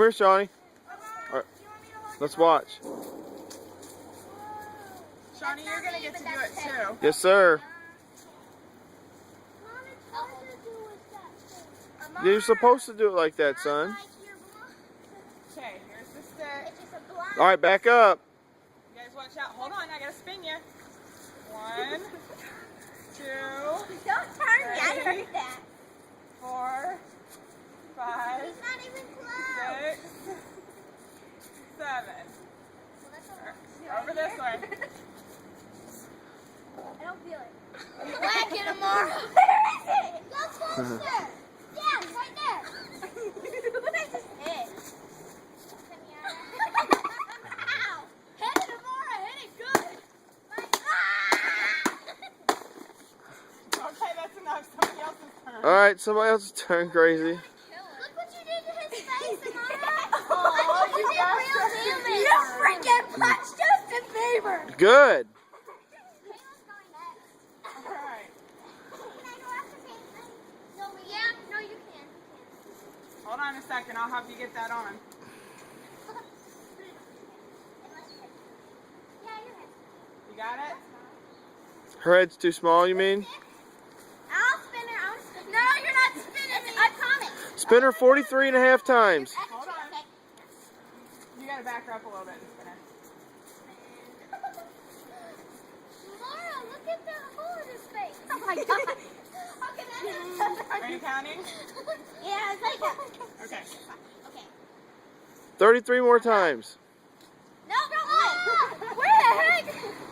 Come here, Shawnee. All right, let's watch. Shawnee, you're going to get to do it too. Yes, sir. You're supposed to do it like that, son. Okay, here's the stick. All right, back up. You guys watch out. Hold on, I got to spin you. 1, 2, Don't turn me, I heard that. 4, 5, He's not even close. 6, 7. Over this way. I don't feel it. Whack it tomorrow. Where is it? Go closer. Yeah, it's right there. What I just hit? Ow. Hit it tomorrow. Hit it good. Okay, that's enough. Somebody else's turn. All right, somebody else's turn, crazy. Look what you did to his face, Amara. Oh, You you did got real damage. You freaking punched Justin Bieber. Good. Alright. No, you can. Hold on a second. I'll help you get that on. You got it? Her head's too small, you mean? I'll spin her. No, you're not spinning. I promise. Spin her 43.5 times. Hold on. You got to back her up a little bit and spin it. Laura, look at the hole in his face. Oh my god. Okay, that's Are you counting? Yeah, it's like Okay. okay. 33 more times. No, wait. Where the heck?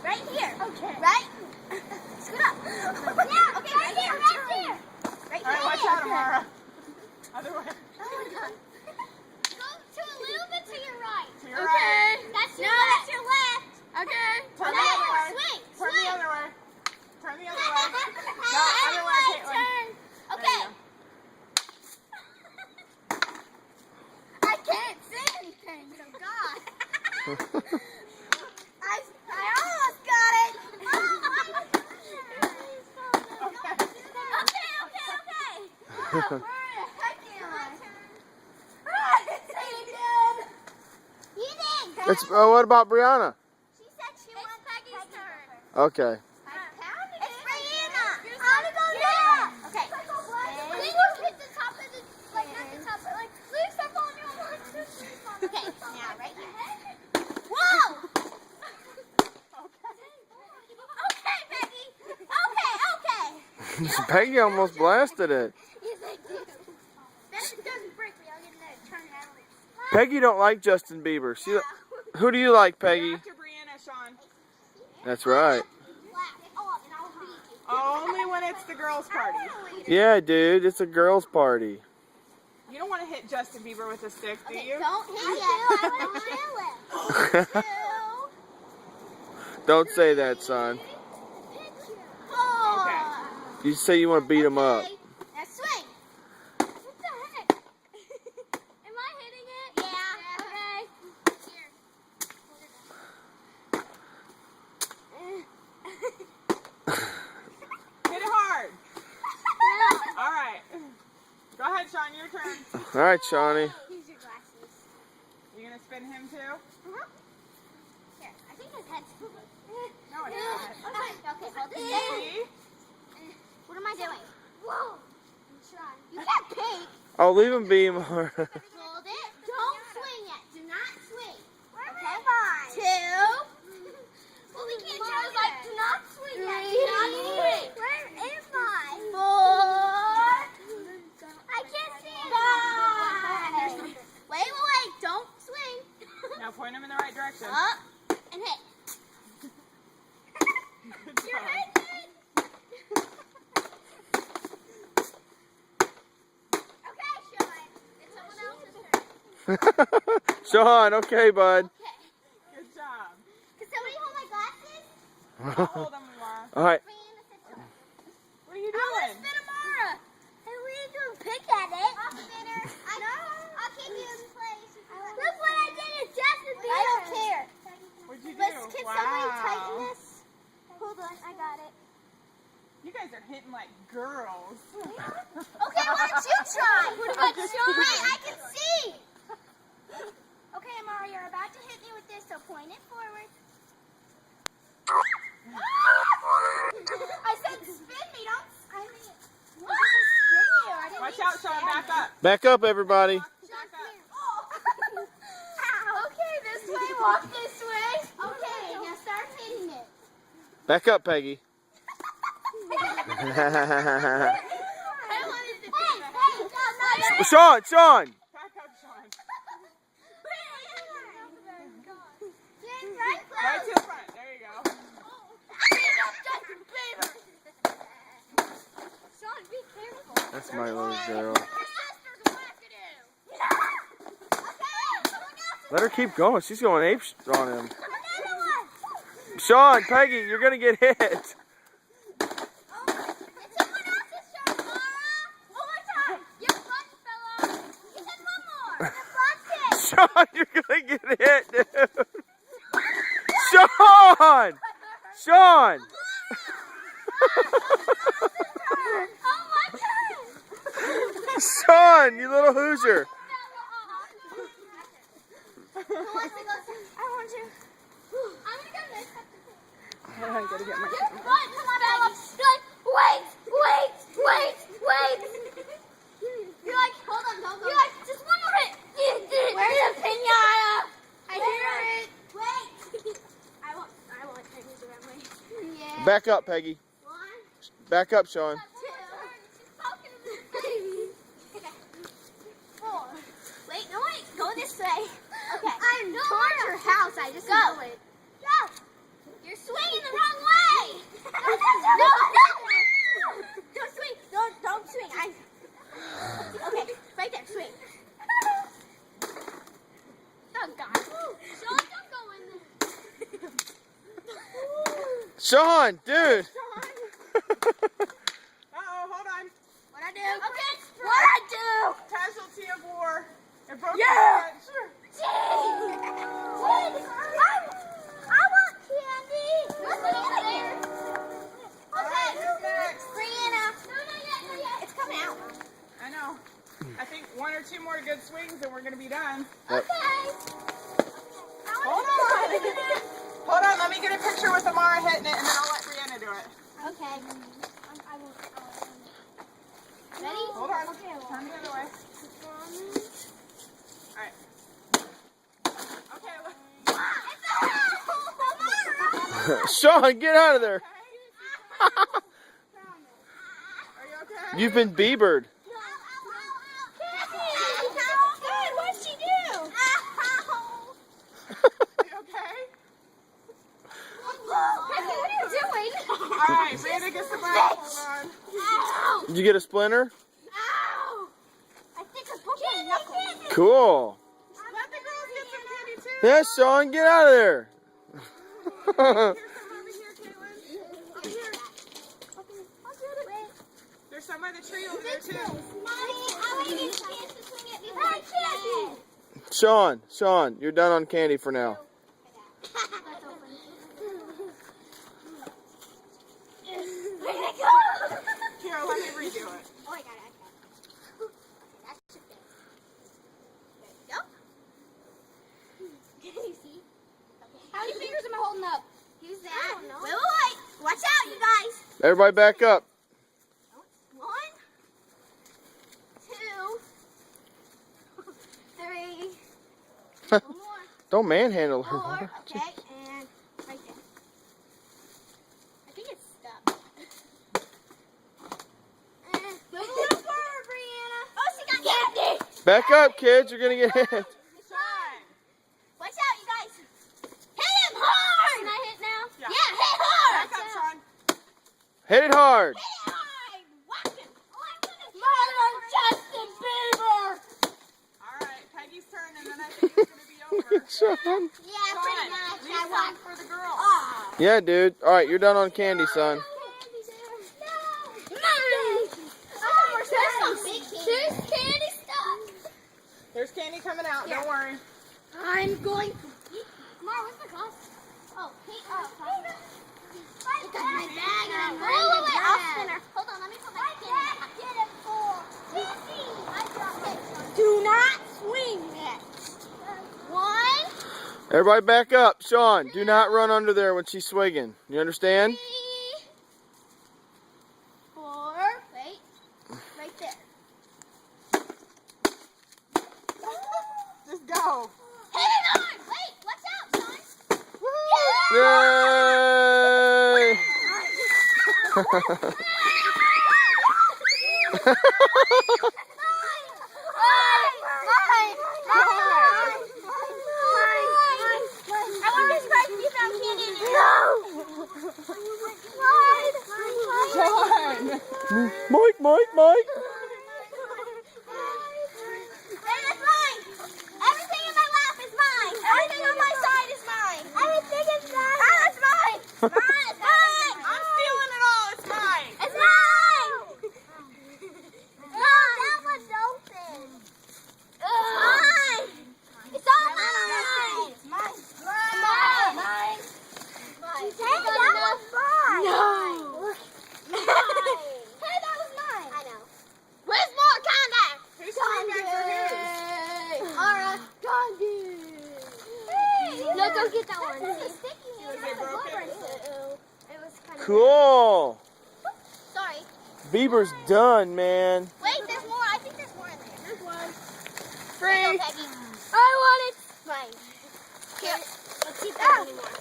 Right here. Okay. Right? Scoot up. Yeah, okay, right here, right here. Right All right, watch out, Amara. Other way. Oh my god. Go to a little bit to your right. To your right. That's your left. That's your left. Okay. Turn the other way. Swing. Turn the other way. Turn the other way. No, other way, Caitlin. turn. Okay. I can't see anything, so God. I almost got it. Okay. Where the heck am I? You did. It's, what about Brianna? She said she wants Peggy's turn. Okay. It's Brianna. I want to go down. Okay. Then you hit the top of the, like not the top, but like, please stop on your one. Okay, now right here. Whoa! Okay, Peggy. Okay. Peggy almost blasted it. Yes, I do. That doesn't break me. I'll get another turn out of it. Peggy don't like Justin Bieber. She, who do you like, Peggy? After Brianna, Sean. That's right. Only when it's the girls' party. Yeah, dude, it's a girls' party. You don't want to hit Justin Bieber with a stick, do you? Don't hit it. I want to chill it. Don't say that, son. Oh. You say you want to beat him up. Okay. Now swing. What the heck? Am I hitting it? Yeah. Okay. Hit it hard. All right. Go ahead, Sean. Your turn. All right, Shawnee. Here's your glasses. You gonna spin him too? Here, I think his head's moving. No, it's not. Okay, hold it. See? What am I doing? Whoa. I'm trying. You can't peek. Oh, leave him be more. Hold it. Don't swing it. Do not swing. Where am I? 2. Well, we can't show like do not swing yet. Do not swing. Where am I? 4. I can't see it. 5. Wait. Don't swing. Now point him in the right direction. Up and hit. Good You're job. hitting. Okay, Sean. It's someone else's turn. Sean, okay, bud. Okay. Good job. Can somebody hold my glasses? I'll hold him, Laura. All right. What are you I want to doing? spin Amara. And we need to pick at it. I'll spin her. I'll keep you in place. Look what I did to Justin Bieber. I don't care. What'd you do? Can somebody tighten this? Hold on, I got it. You guys are hitting like girls. Okay, why don't you try? What about you? Wait, I can see. Back up, everybody. Back up. Okay, this way, walk this way. Okay, now start hitting it. Back up, Peggy. Sean, Sean. Back up, Sean. Right Right to the front. There you go. Sean, be careful. That's my little girl. Let her keep going. She's going ape on him. Sean, Peggy, you're gonna get hit. Sean, you're gonna get hit, dude. Sean! Sean! Sean, you little Hoosier. You're like, hold on, don't go. You're like, just one more hit. Where's the pinata? I hear it. Wait. I won't take this around my. Yeah. Back up, Peggy. One, Back up, Sean. 2, okay. 4. Wait, no wait, go this way. Okay. I'm towards your house. I just know it. Go. You're swinging the wrong way. No. Don't swing. Don't swing. Okay, right there, swing. Oh God. Sean, don't go in there. Sean, dude. Uh-oh, hold on. What I do? Okay. What I do? Casualty of war. It broke Yeah. his head. Sure. Jeez. I want candy. What's in there? Okay. Who's next? Brianna. No, not yet. It's coming out. I know. I think 1 or 2 more good swings and we're going to be done. What? Okay. Hold on. Hold on. Let me get a picture with Amara hitting it and then I'll let Brianna do it. Okay. I won't. Ready? Hold on. Turn the other way. All right. Okay. Look. Sean, get out of there. Are you okay? You've been Biebered. What'd she do? Are you okay? What are you doing? All right. Brianna gets the break. Hold on. Ow! Did you get a splinter? Ow! I think I broke my knuckle. Cool. Let the girls get some candy too. Yeah, Sean, get out of there. Here's some over here, Caitlin. Over here. There's some by the tree over there too. Mommy, I want to get a chance to swing it before I candy. Sean, you're done on candy for now. Where'd it go? Here, let me redo it. Oh, I got it. That should fit. There you go. Can you see? Okay. How many fingers am I holding up? Use that. I don't know. Wait. Watch out, you guys. Everybody back up. 1, 2, 3. One more. Don't manhandle her. 4. Okay, and right there. I think it's stuck. Move a little forward, Brianna. Oh, she got candy. Back up, kids. You're gonna get hit. Sean. Watch out, you guys. Hit him hard. Can I hit now? Yeah. Yeah, hit hard. Back up, Sean. Hit it hard. Hit it hard. Whack him. Oh, I'm gonna murder Justin Bieber. All right, Peggy's turn, and then I think it's gonna be over. Sean. Yeah, pretty much. Leave some for the girls. Oh. Yeah, dude. All right, you're done on candy, son. There's candy stuff. There's candy coming out. Don't worry. I'm going to. Mara, where's my glasses? Oh, hey, look at my bag and I'm wearing the dress. I'll spin her. Hold on, let me put my bag. Get it full. I dropped it. Do not swing it. 1, Everybody back up. Sean, do not run under there when she's swinging. You understand? 3, 4. Wait. Right there. Yay! Mike, Mike, Mike. Everything in my lap is mine. Everything on my side is mine. Everything is mine. Oh, it's mine. Mine. It's mine. I'm stealing it all. It's mine. It's mine. No, that one's open. It's mine. It's all mine. It's mine. Mine. Mine. Mine. Hey, that was mine. No. Hey, that was mine. I know. Where's more contact? Who's coming back for who? Aura, Gandhi. No, don't get that one. This is sticky. Was it broken? It was kind of. Cool. Sorry. Bieber's done, man. Wait, there's more. I think there's more in there. Here's one. There you go, Peggy. I want it. Mine. Here. Let's keep that anymore.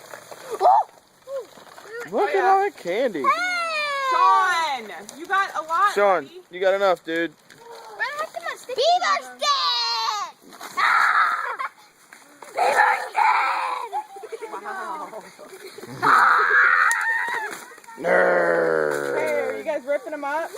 Look at all that candy. Sean, you got a lot. Sean, buddy. you got enough, dude. Beaver's dead! Beaver's dead! Wow. Nerd. Hey, are you guys ripping them up?